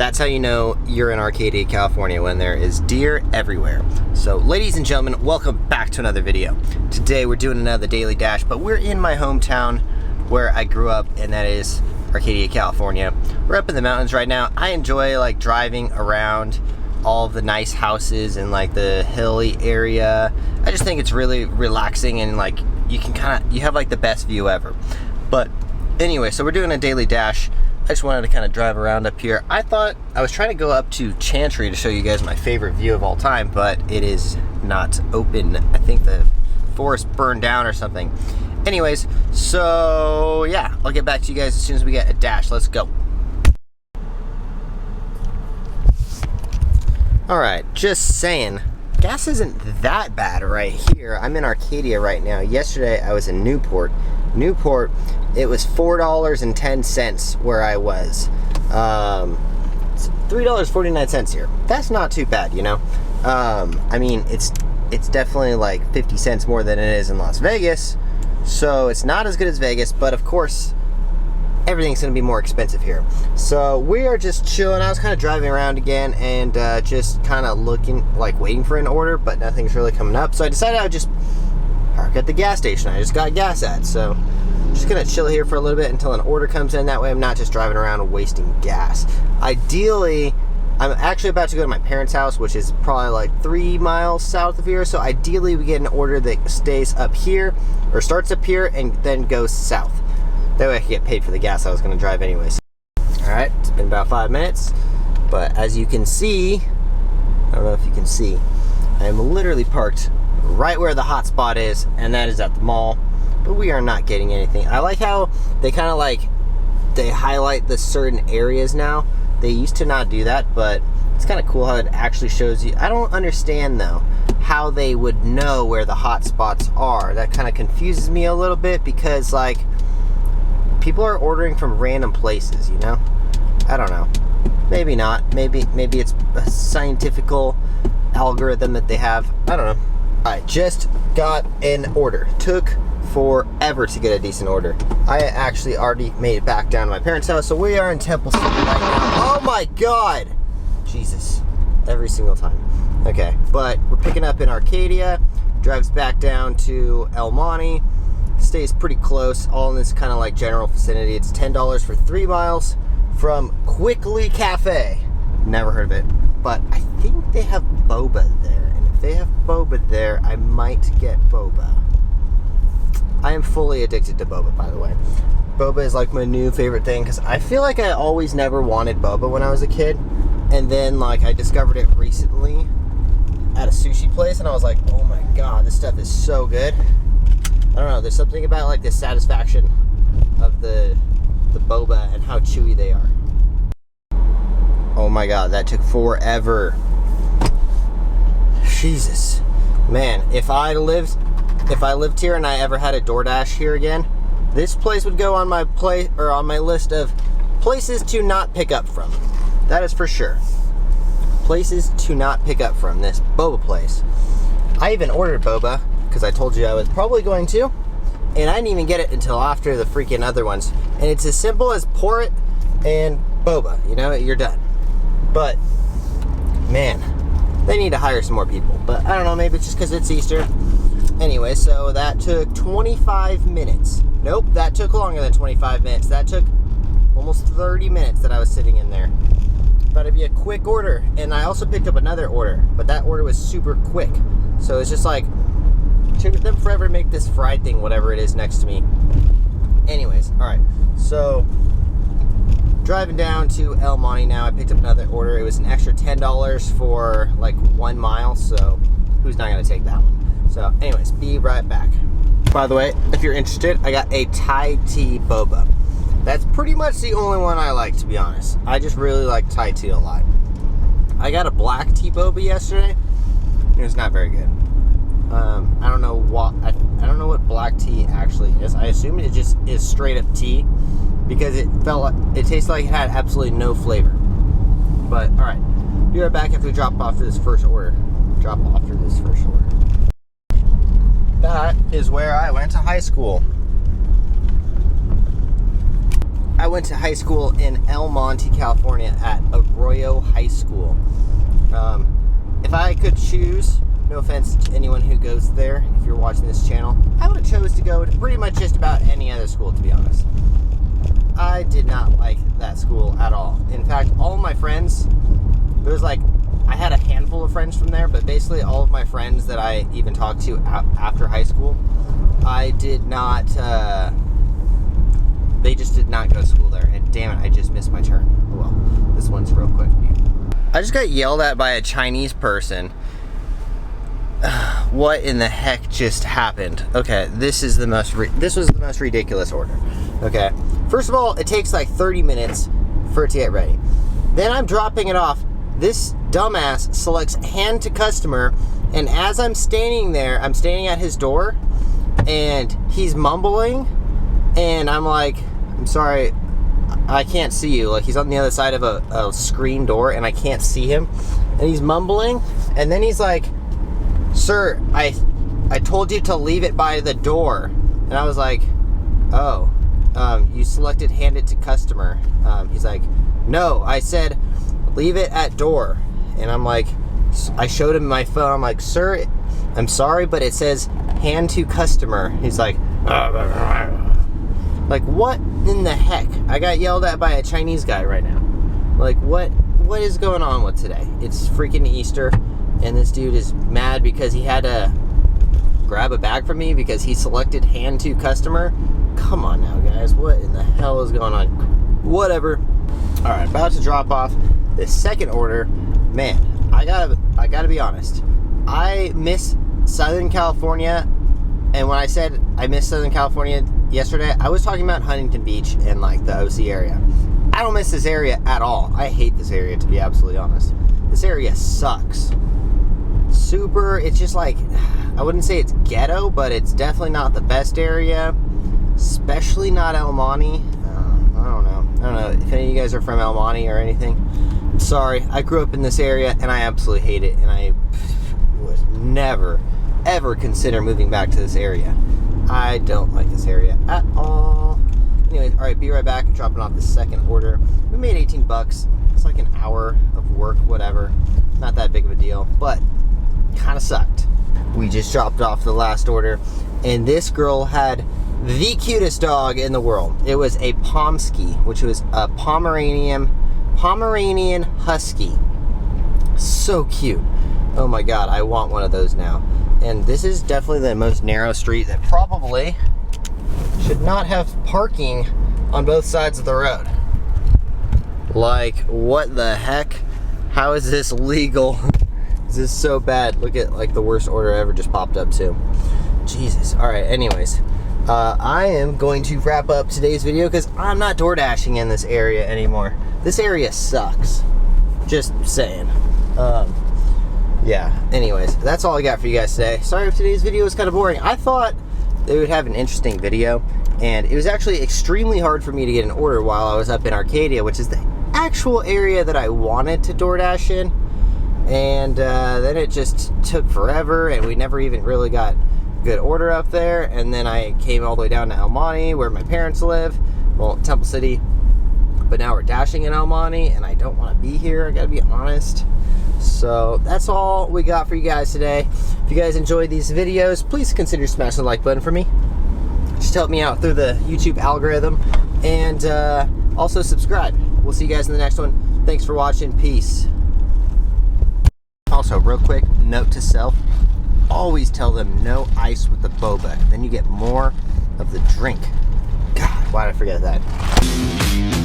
That's how you know you're in Arcadia, California, when there is deer everywhere. So ladies and gentlemen, welcome back to another video. Today we're doing another Daily Dash, but we're in my hometown where I grew up, and that is Arcadia, California. We're up in the mountains right now. I enjoy like driving around all of the nice houses and like the hilly area. I just think it's really relaxing, and like you have like the best view ever. But anyway, so we're doing a Daily Dash. I just wanted to kind of drive around up here. I thought I was trying to go up to Chantry to show you guys my favorite view of all time, but it is not open. I think the forest burned down or something. Anyways, so yeah, I'll get back to you guys as soon as we get a dash. Let's go. Alright, just saying, gas isn't that bad right here. I'm in Arcadia right now. Yesterday I was in Newport. It was $4.10 where I was. It's $3.49 here. That's not too bad, you know. I mean, it's definitely like 50 cents more than it is in Las Vegas, so it's not as good as Vegas, but of course everything's gonna be more expensive here. So we are just chilling. I was kind of driving around again and just kind of looking, like waiting for an order, but nothing's really coming up. So I decided I would just park at the gas station I just got gas at. So I'm just gonna chill here for a little bit until an order comes in. That way I'm not just driving around and wasting gas. Ideally, I'm actually about to go to my parents' house, which is probably like 3 miles south of here. So ideally we get an order that stays up here, or starts up here and then goes south. That way I can get paid for the gas I was gonna drive anyways. Alright, it's been about 5 minutes, but as you can see, I don't know if you can see, I am literally parked right where the hot spot is, and that is at the mall, but we are not getting anything. I like how they kind of like, they highlight the certain areas now. They used to not do that, but it's kind of cool how it actually shows you. I don't understand though how they would know where the hot spots are. That kind of confuses me a little bit, because like people are ordering from random places, you know? I don't know. Maybe not. Maybe it's a scientifical algorithm that they have. I don't know. I just got an order. Took forever to get a decent order. I actually already made it back down to my parents' house, so we are in Temple City right now. Oh my god! Jesus. Every single time. Okay, but we're picking up in Arcadia, drives back down to El Monte, stays pretty close, all in this kind of like general vicinity. It's $10 for 3 miles from Quickly Cafe. Never heard of it, but I think they have boba there, and if they have boba there, I might get boba. I am fully addicted to boba, by the way. Boba is like my new favorite thing, because I feel like I always never wanted boba when I was a kid, and then like I discovered it recently at a sushi place, and I was like, oh my god, this stuff is so good. I don't know, there's something about like the satisfaction of the boba and how chewy they are. Oh my god, that took forever. Jesus. Man, if I lived here and I ever had a DoorDash here again, this place would go on my on my list of places to not pick up from. That is for sure. Places to not pick up from, this boba place. I even ordered boba because I told you I was probably going to, and I didn't even get it until after the freaking other ones. And it's as simple as pour it and boba, you know, you're done. But man, they need to hire some more people. But I don't know, maybe it's just because it's Easter. Anyway, so that took 25 minutes. Nope, that took longer than 25 minutes. That took almost 30 minutes that I was sitting in there. Thought it'd be a quick order. And I also picked up another order, but that order was super quick. So it's just like, it took them forever to make this fried thing, whatever it is next to me. Anyways, alright, so driving down to El Monte now. I picked up another order. It was an extra $10 for like 1 mile, so who's not going to take that one? So anyways, be right back. By the way, if you're interested, I got a Thai tea boba. That's pretty much the only one I like, to be honest. I just really like Thai tea a lot. I got a black tea boba yesterday. It was not very good. I don't know what black tea actually is. I assume it just is straight up tea, because it tasted like it had absolutely no flavor. But all right, be right back after we drop off this first order. That is where I went to high school. I went to high school in El Monte, California at Arroyo High School. If I could choose, no offense to anyone who goes there, if you're watching this channel, I would have chose to go to pretty much just about any other school, to be honest. I did not like that school at all. In fact, all of my friends, there was like, I had a handful of friends from there, but basically all of my friends that I even talked to after high school, I did not, they just did not go to school there. And damn it, I just missed my turn. Oh well, this one's real quick. I just got yelled at by a Chinese person. What in the heck just happened? Okay, this was the most ridiculous order. Okay, first of all, it takes like 30 minutes for it to get ready. Then I'm dropping it off. This dumbass selects hand to customer, and as I'm standing there, I'm standing at his door, and he's mumbling, and I'm like, I'm sorry, I can't see you. Like, he's on the other side of a screen door, and I can't see him, and he's mumbling, and then he's like, sir, I told you to leave it by the door. And I was like, oh, you selected hand it to customer. He's like, no, I said leave it at door. And I'm like, I showed him my phone. I'm like, sir, I'm sorry, but it says hand to customer. He's like, like, what in the heck? I got yelled at by a Chinese guy right now. Like, what is going on with today? It's freaking Easter, and this dude is mad because he had to grab a bag from me because he selected hand to customer. Come on now, guys. What in the hell is going on? Whatever. All right, about to drop off the second order. Man, I gotta be honest. I miss Southern California, and when I said I miss Southern California yesterday, I was talking about Huntington Beach and like the OC area. I don't miss this area at all. I hate this area, to be absolutely honest. This area sucks. Super, it's just like, I wouldn't say it's ghetto, but it's definitely not the best area, especially not El Monte. I don't know if any of you guys are from El Monte or anything. I'm sorry, I grew up in this area and I absolutely hate it, and I would never ever consider moving back to this area. I don't like this area at all. Anyways, all right, be right back. Dropping off the second order. We made 18 bucks. It's like an hour of work, whatever. Not that big of a deal, but kind of sucked. We just dropped off the last order, and this girl had the cutest dog in the world. It was a Pomsky, which was a Pomeranian Husky. So cute. Oh my god, I want one of those now. And this is definitely the most narrow street that probably should not have parking on both sides of the road. Like, what the heck? How is this legal? This is so bad. Look at like the worst order ever just popped up too. Jesus. All right, anyways. I am going to wrap up today's video because I'm not door dashing in this area anymore. This area sucks. Just saying. Yeah, anyways, that's all I got for you guys today. Sorry if today's video was kind of boring. I thought they would have an interesting video, and it was actually extremely hard for me to get an order while I was up in Arcadia, which is the actual area that I wanted to DoorDash in. And then it just took forever, and we never even really got a good order up there. And then I came all the way down to El Monte, where my parents live. Well, Temple City. But now we're dashing in El Monte, and I don't want to be here, I gotta be honest. So that's all we got for you guys today. If you guys enjoyed these videos, please consider smashing the like button for me. Just help me out through the YouTube algorithm. And also subscribe. We'll see you guys in the next one. Thanks for watching. Peace. Also, real quick, note to self. Always tell them no ice with the boba. Then you get more of the drink. God, why did I forget that?